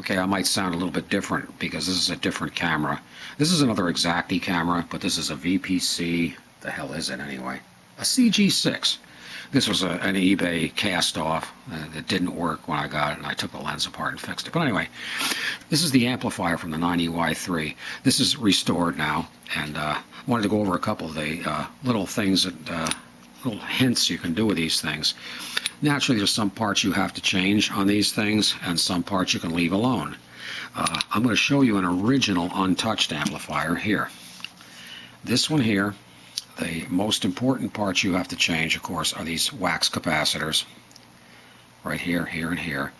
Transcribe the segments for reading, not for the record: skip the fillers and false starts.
Okay, I might sound a little bit different because this is a different camera. This is another Exacti camera, but this is a VPC. The hell is it anyway? A CG6. This was an eBay cast-off. It didn't work when I got it, and I took the lens apart and fixed it. But anyway, this is the amplifier from the 9EY3. This is restored now, and I wanted to go over a couple of the little things, that little hints you can do with these things. Naturally, there's some parts you have to change on these things, and some parts you can leave alone. I'm going to show you an original untouched amplifier here. This one here, the most important parts you have to change, of course, are these wax capacitors. Right here, here, and here.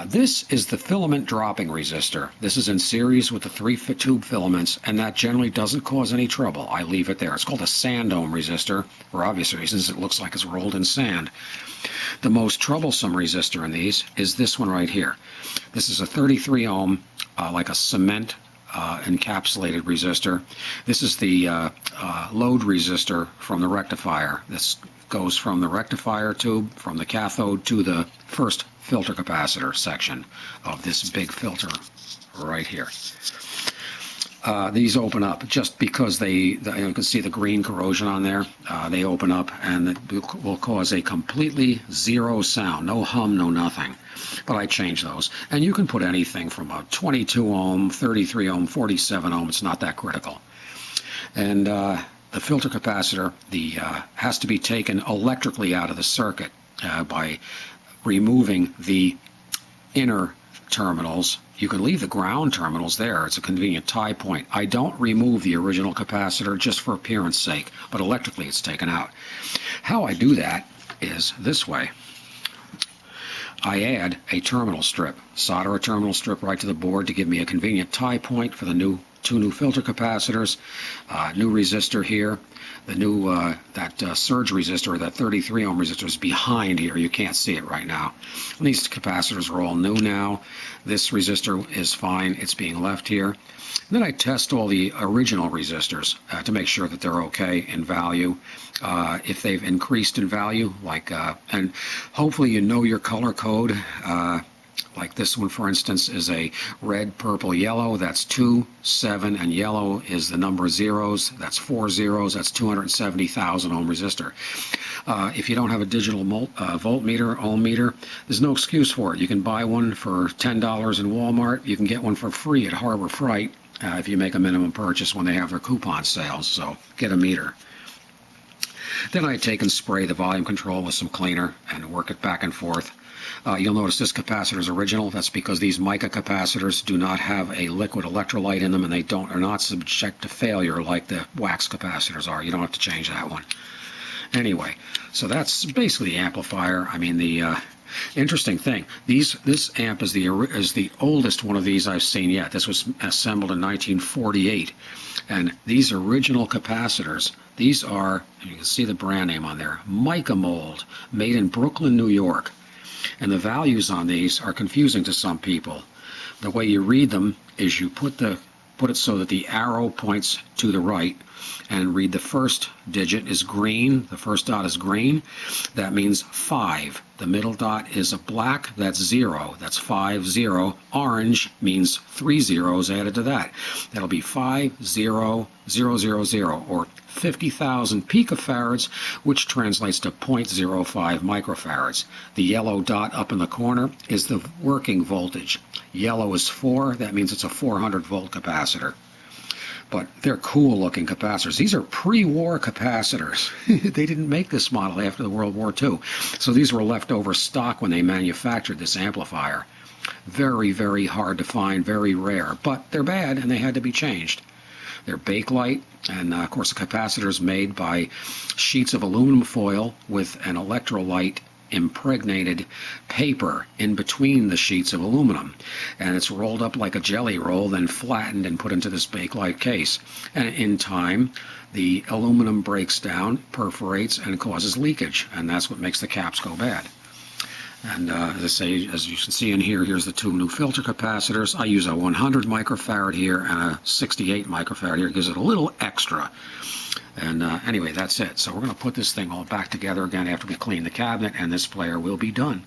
This is the filament dropping resistor. This is in series with the 3-tube filaments, and that generally doesn't cause any trouble. I leave it there. It's called a sand dome resistor. For obvious reasons, it looks like it's rolled in sand. The most troublesome resistor in these is this one right here. This is a 33 ohm, like a cement encapsulated resistor. This is the load resistor from the rectifier. This goes from the rectifier tube, from the cathode, to the first filter capacitor section of this big filter right here. These open up just because you can see the green corrosion on there. They open up, and it will cause a completely zero sound, no hum, no nothing. But I change those, and you can put anything from a 22 ohm, 33 ohm, 47 ohm. It's not that critical. And the filter capacitor has to be taken electrically out of the circuit by removing the inner terminals. You can leave the ground terminals there. It's a convenient tie point. I don't remove the original capacitor just for appearance sake, but electrically it's taken out. How I do that is this way. I add a terminal strip, solder a terminal strip right to the board to give me a convenient tie point for the two new filter capacitors, new resistor here. The new surge resistor, that 33 ohm resistor, is behind here. You can't see it right now. And these capacitors are all new now. This resistor is fine. It's being left here. And then I test all the original resistors to make sure that they're okay in value. If they've increased in value, and hopefully you know your color code. Like this one, for instance, is a red, purple, yellow. That's 2, 7, and yellow is the number of zeros. That's 4 zeros. That's 270,000 ohm resistor. If you don't have a digital voltmeter, ohm meter, there's no excuse for it. You can buy one for $10 in Walmart. You can get one for free at Harbor Freight if you make a minimum purchase when they have their coupon sales. So get a meter. Then I take and spray the volume control with some cleaner and work it back and forth. You'll notice this capacitor is original. That's because these mica capacitors do not have a liquid electrolyte in them, and they are not subject to failure like the wax capacitors are. You don't have to change that one. Anyway, so that's basically the amplifier. I mean, the interesting thing, this amp is the oldest one of these I've seen yet. This was assembled in 1948, and these original capacitors, these are, you can see the brand name on there, mica mold, made in Brooklyn, New York. And the values on these are confusing to some people. The way you read them is you put it so that the arrow points to the right, and read the first digit is green. The first dot is green. That means 5. The middle dot is a black. That's 0. That's 5, 0. Orange means 3 zeros added to that. That'll be 5, 0, 0, 0, 0, or 50,000 picofarads, which translates to 0.05 microfarads. The yellow dot up in the corner is the working voltage. Yellow is 4. That means it's a 400 volt capacitor. But they're cool looking capacitors. These are pre-war capacitors. They didn't make this model after the World War II. So these were leftover stock when they manufactured this amplifier. Very, very hard to find, very rare. But they're bad, and they had to be changed. They're bakelite, and of course the capacitor is made by sheets of aluminum foil with an electrolyte impregnated paper in between the sheets of aluminum, and it's rolled up like a jelly roll, then flattened and put into this bakelite case. And in time, the aluminum breaks down, perforates, and causes leakage, and that's what makes the caps go bad. And as I say, as you can see in here, here's the two new filter capacitors. I use a 100 microfarad here and a 68 microfarad here. It gives it a little extra. And anyway, that's it. So we're going to put this thing all back together again after we clean the cabinet, and this player will be done.